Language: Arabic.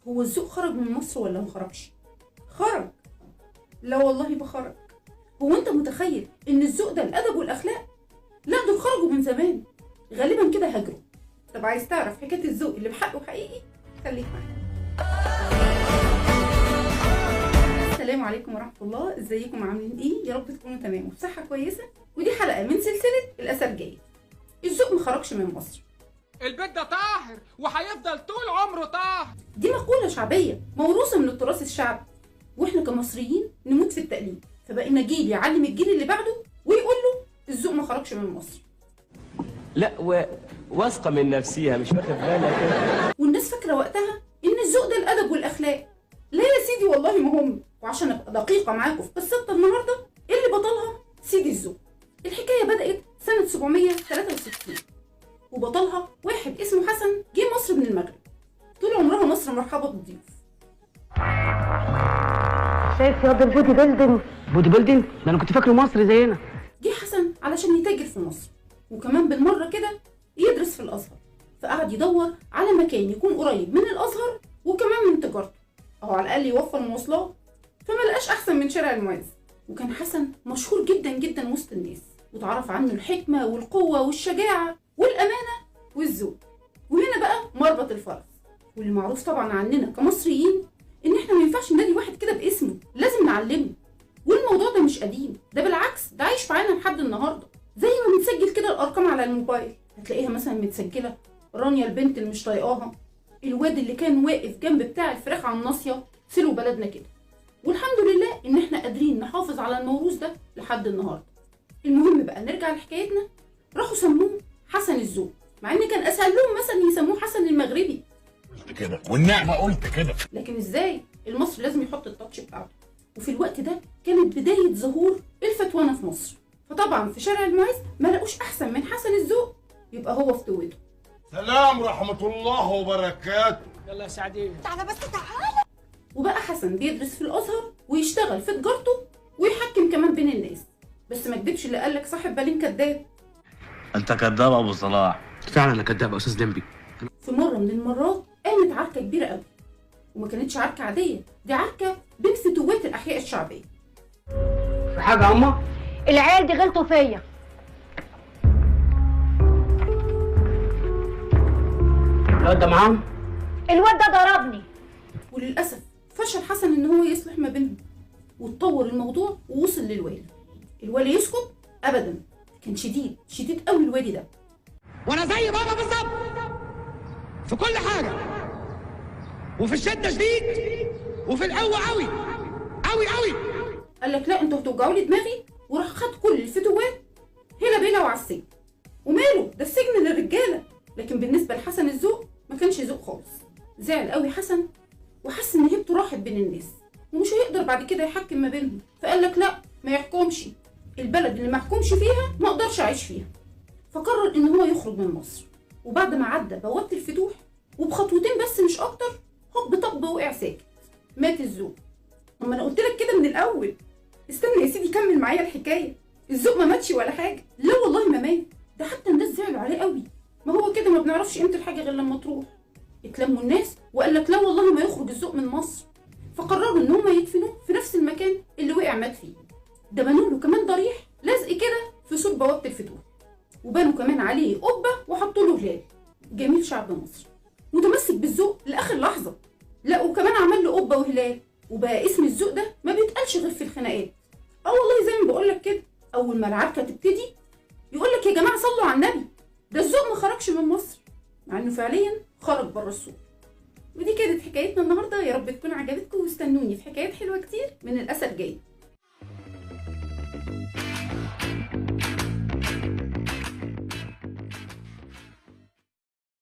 هو الذوق خرج من مصر ولا ما خرجش؟ خرج. لا والله ما خرج. هو انت متخيل ان الذوق ده الادب والاخلاق؟ لا دول خرجوا من زمان، غالبا كده هاجروا. طب عايز تعرف حكايه الذوق اللي بحقه حقيقي؟ خليك معايا. السلام عليكم ورحمه الله، ازيكم عاملين ايه؟ يا رب تكونوا تمام وبصحه كويسه. ودي حلقه من سلسله الاسرجيه. الذوق ما خرجش من مصر. البيت ده طاهر وهيفضل طول عمره طاهر. دي مقوله شعبيه موروثه من التراث الشعبي، واحنا كمصريين نموت في التقليد، فبقينا جيل يعلم الجيل اللي بعده ويقول له الذوق ما خرجش من مصر. لا واثقه من نفسيها، مش واخد بالها كده. والناس فاكره وقتها ان الذوق ده الادب والاخلاق. لا يا سيدي والله ما هم. وعشان ابقى دقيقه معاكم في قصه النهارده اللي بطلها سيدي الذوق. الحكايه بدات سنه 763 وبطلها واحد اسمه حسن جه مصر من المغرب. طول عمرها مصر مرحبا بالضيوف. شايف ياض البودي بيلدينج؟ بودي بيلدينج؟ ده انا كنت فاكره مصري زينا. جه حسن علشان يتاجر في مصر، وكمان بالمره كده يدرس في الازهر، فقعد يدور على مكان يكون قريب من الازهر وكمان من تجارته، او على الاقل يوفر مواصلات. فما لقاش احسن من شارع المعز. وكان حسن مشهور جدا جدا وسط الناس، وتعرف عنه الحكمه والقوه والشجاعه والامانه والذوق. وهنا بقى مربط الفرس، واللي معروف طبعا عننا كمصريين ان احنا ما ينفعش ننادي واحد كده باسمه، لازم نعلمه. والموضوع ده مش قديم، ده بالعكس ده عايش معانا لحد النهارده. زي ما بنسجل كده الارقام على الموبايل، هتلاقيها مثلا متسجله رانيا البنت اللي مش طايقاها، الواد اللي كان واقف جنب بتاع الفراخ على الناصيه، سلوا بلدنا كده. والحمد لله ان احنا قادرين نحافظ على الموروث ده لحد النهارده. المهم بقى نرجع لحكايتنا. راحوا سموه حسن الذوق، مع ان كان اسهل لهم مثلا يسموه حسن المغربي. قلت كده والنعمه قلت كده. لكن ازاي؟ المصري لازم يحط التاتش بتاعته. وفي الوقت ده كانت بدايه ظهور الفتوانه في مصر، فطبعا في شارع المعز ما لقوش احسن من حسن الذوق يبقى هو في توته. سلام ورحمه الله وبركاته. يلا يا سعدين تعالى بس تعالى. وبقى حسن بيدرس في الازهر ويشتغل في تجارته ويحكم كمان بين الناس. بس ما كدبش اللي قالك صاحب بالين كداب. انت كداب ابو صلاح. فعلا انا كداب يا استاذ ديمبي. في مره من المرات قامت عركه كبيره قوي، وما كانتش عركه عاديه، دي عركه بين فتوات الاحياء الشعبيه. في حاجه يا اما؟ العيال دي غلطوا فيا. الواد ده معاهم؟ الواد ده ضربني. وللاسف فشل حسن ان هو يصلح ما بينهم، واتطور الموضوع ووصل للوالي. الوالي يسكت ابدا، كان شديد شديد قوي الوالي ده. وانا زي بابا بالظبط في كل حاجه، وفي الشده شديد وفي القوه قوي قوي قوي. قال لك لا انتوا هتوجعوا لي دماغي، وراح خد كل الفتوات هلا بيلا وعلى السجن. وماله ده السجن للرجاله. لكن بالنسبه لحسن الذوق ما كانش ذوق خالص. زعل قوي حسن وحس ان هيبته راحت بين الناس ومش هيقدر بعد كده يحكم ما بينهم. فقال لك لا ما يحكمش، البلد اللي ما احكمش فيها ما اقدرش اعيش فيها. فقرر ان هو يخرج من مصر. وبعد ما عدى بوابه الفتوح وبخطوتين بس مش اكتر، هوب طب وقع ساكت. مات الذوق. اما انا قلت لك كده من الاول. استنى يا سيدي كمل معايا الحكايه. الذوق ما ماتش ولا حاجه، لا والله ما مات، ده حتى الناس زعلوا عليه قوي. ما هو كده ما بنعرفش قيمه الحاجه غير لما تروح. اتلموا الناس وقال لك لا والله ما يخرج الذوق من مصر. فقرروا ان هم يدفنوه في نفس المكان اللي وقع مات فيه. ده بنوا له كمان ضريح لازق كده في سور بوابه الفتوح، وبنوا كمان عليه قبه وحطوا له هلال. جميل شعب مصر متمسك بالذوق لاخر لحظه. لا وكمان عمل له قبه وهلال، وبقى اسم الذوق ده ما بيتقالش غير في الخناقات. والله زي ما بقول لك كده، اول ما العركه تبتدي يقول لك يا جماعه صلوا على النبي، ده الذوق ما خرجش من مصر، مع انه فعليا خرج بره السوق. ودي كانت حكايتنا النهارده، يا رب تكون عجبتكم، واستنوني في حكايات حلوه كتير من الاسد جاي.